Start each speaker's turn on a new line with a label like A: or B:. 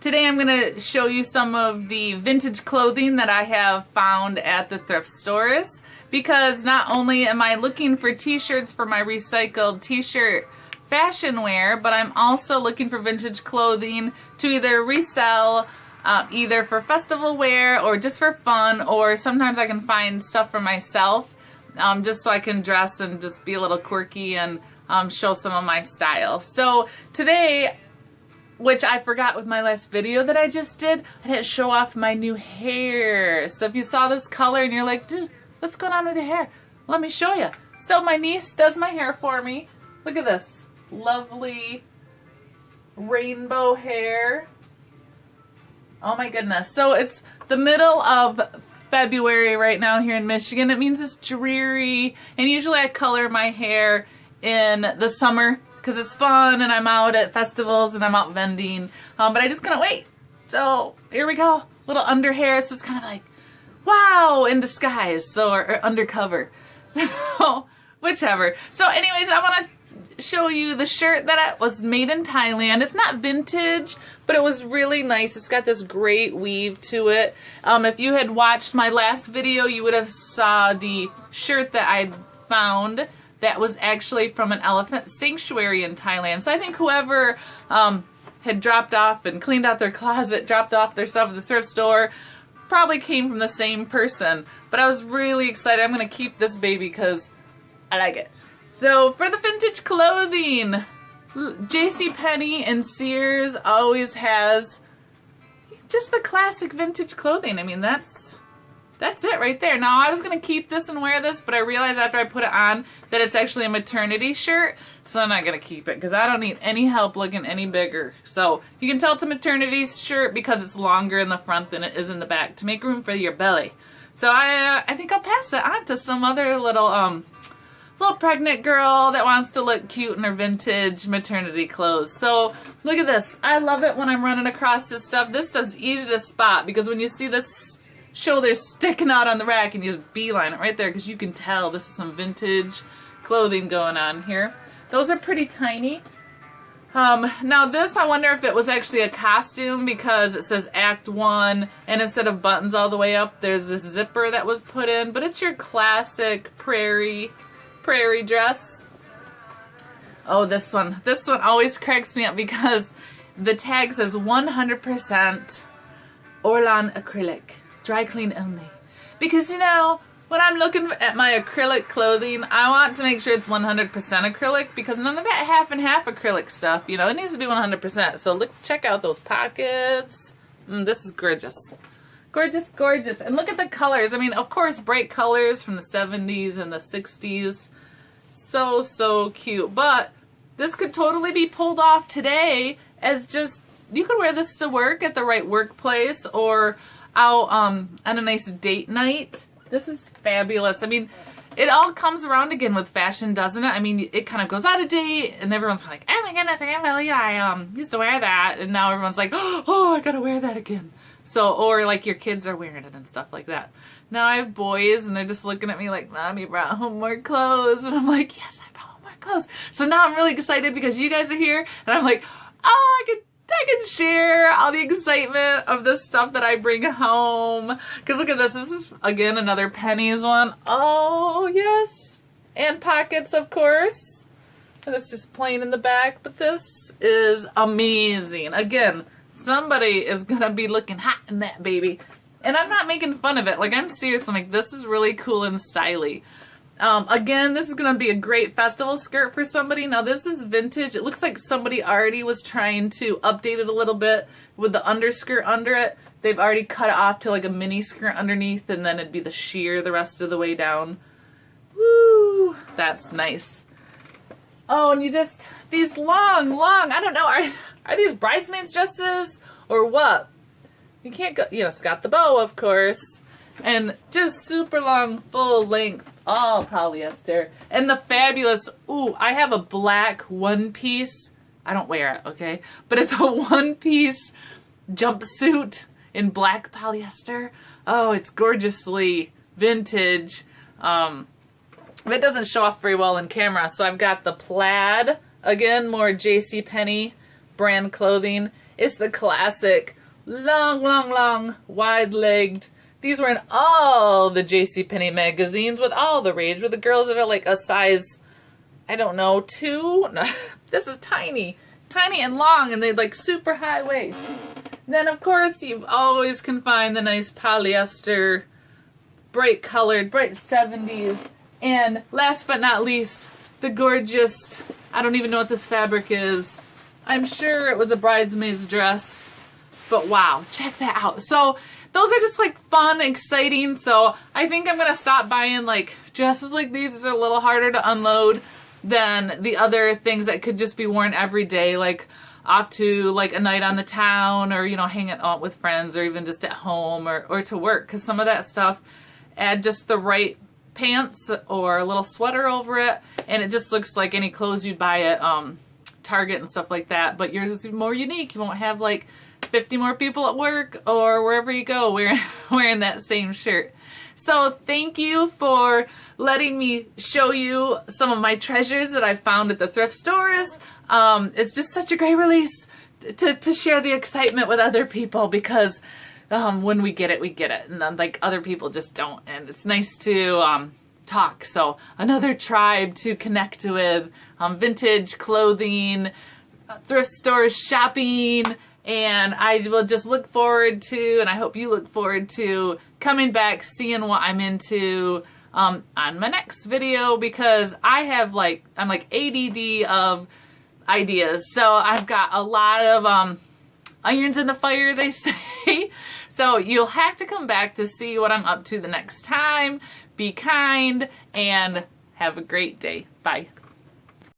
A: Today I'm going to show you some of the vintage clothing that I have found at the thrift stores, because not only am I looking for t-shirts for my recycled t-shirt fashion wear, but I'm also looking for vintage clothing to either resell, either for festival wear or just for fun, or sometimes I can find stuff for myself just so I can dress and just be a little quirky and show some of my style. So today, which I forgot with my last video that I just did, I didn't show off my new hair. So if you saw this color and you're like, dude, what's going on with your hair? Let me show you. So my niece does my hair for me. Look at this lovely rainbow hair. Oh my goodness. So it's the middle of February right now here in Michigan. It means it's dreary, and usually I color my hair in the summer because it's fun and I'm out at festivals and I'm out vending, but I just couldn't wait. So here we go, little under hair, so it's kind of like, wow, in disguise, so or undercover, so whichever. So anyways, I want to show you the shirt that was made in Thailand. It's not vintage, but it was really nice. It's got this great weave to it. If you had watched my last video, you would have saw the shirt that I found that was actually from an elephant sanctuary in Thailand. So I think whoever had dropped off and cleaned out their closet, dropped off their stuff at the thrift store, probably came from the same person. But I was really excited. I'm going to keep this baby because I like it. So for the vintage clothing, JCPenney and Sears always has just the classic vintage clothing. I mean, that's it right there. Now, I was going to keep this and wear this, but I realized after I put it on that it's actually a maternity shirt, so I'm not going to keep it because I don't need any help looking any bigger. So you can tell it's a maternity shirt because it's longer in the front than it is in the back to make room for your belly. So I think I'll pass it on to some other little pregnant girl that wants to look cute in her vintage maternity clothes. So look at this. I love it when I'm running across this stuff. This stuff's easy to spot because when you see this shoulders sticking out on the rack and you just beeline it right there because you can tell this is some vintage clothing going on here. Those are pretty tiny. Now this, I wonder if it was actually a costume because it says Act 1 and instead of buttons all the way up there's this zipper that was put in, but it's your classic prairie dress. Oh, this one always cracks me up because the tag says 100% Orlan acrylic. Dry clean only. Because, you know, when I'm looking at my acrylic clothing, I want to make sure it's 100% acrylic because none of that half and half acrylic stuff, you know, it needs to be 100%. So look, check out those pockets. This is gorgeous. Gorgeous, gorgeous. And look at the colors. I mean, of course, bright colors from the 70s and the 60s. So, so cute. But this could totally be pulled off today as just, you could wear this to work at the right workplace or out on a nice date night. This is fabulous. I mean, it all comes around again with fashion, doesn't it? I mean, it kind of goes out of date and everyone's like, oh my goodness, I can't believe I used to wear that, and now everyone's like, oh, I gotta wear that again. So, or like your kids are wearing it and stuff like that. Now I have boys and they're just looking at me like, Mom, you brought home more clothes, and I'm like, yes, I brought home more clothes. So now I'm really excited because you guys are here and I'm like, oh, I can share all the excitement of this stuff that I bring home. Because look at this. This is, again, another Pennies one. Oh, yes. And pockets, of course. And it's just plain in the back. But this is amazing. Again, somebody is going to be looking hot in that baby. And I'm not making fun of it. Like, I'm serious. I'm like, this is really cool and stylish. Again, this is going to be a great festival skirt for somebody. Now this is vintage. It looks like somebody already was trying to update it a little bit with the underskirt under it. They've already cut it off to like a mini skirt underneath, and then it'd be the sheer the rest of the way down. Woo! That's nice. Oh, and you just, these long, I don't know, are these bridesmaids dresses or what? You can't go, you know, it's got the bow, of course, and just super long, full length. All polyester. And the fabulous, ooh, I have a black one-piece. I don't wear it, okay? But it's a one-piece jumpsuit in black polyester. Oh, it's gorgeously vintage. It doesn't show off very well in camera, so I've got the plaid. Again, more JCPenney brand clothing. It's the classic long, wide-legged. These were in all the JCPenney magazines with all the rage, with the girls that are like a size, I don't know, 2? No, this is tiny and long, and they like super high waist. Then of course you always can find the nice polyester, bright colored, bright 70s, and last but not least, the gorgeous, I don't even know what this fabric is. I'm sure it was a bridesmaid's dress, but wow, check that out. So those are just like fun, exciting. So I think I'm gonna stop buying like dresses like these. These are a little harder to unload than the other things that could just be worn every day, like off to like a night on the town, or you know, hanging out with friends, or even just at home, or to work. Because some of that stuff, add just the right pants or a little sweater over it, and it just looks like any clothes you'd buy at Target and stuff like that. But yours is more unique. You won't have like 50 more people at work or wherever you go wearing that same shirt. So thank you for letting me show you some of my treasures that I found at the thrift stores. It's just such a great release to share the excitement with other people, because when we get it, and then, like, other people just don't, and it's nice to talk. So another tribe to connect with, vintage clothing, thrift stores, shopping. And I will just look forward to, and I hope you look forward to, coming back, seeing what I'm into on my next video, because I'm like ADD of ideas. So I've got a lot of irons in the fire, they say. So you'll have to come back to see what I'm up to the next time. Be kind and have a great day. Bye.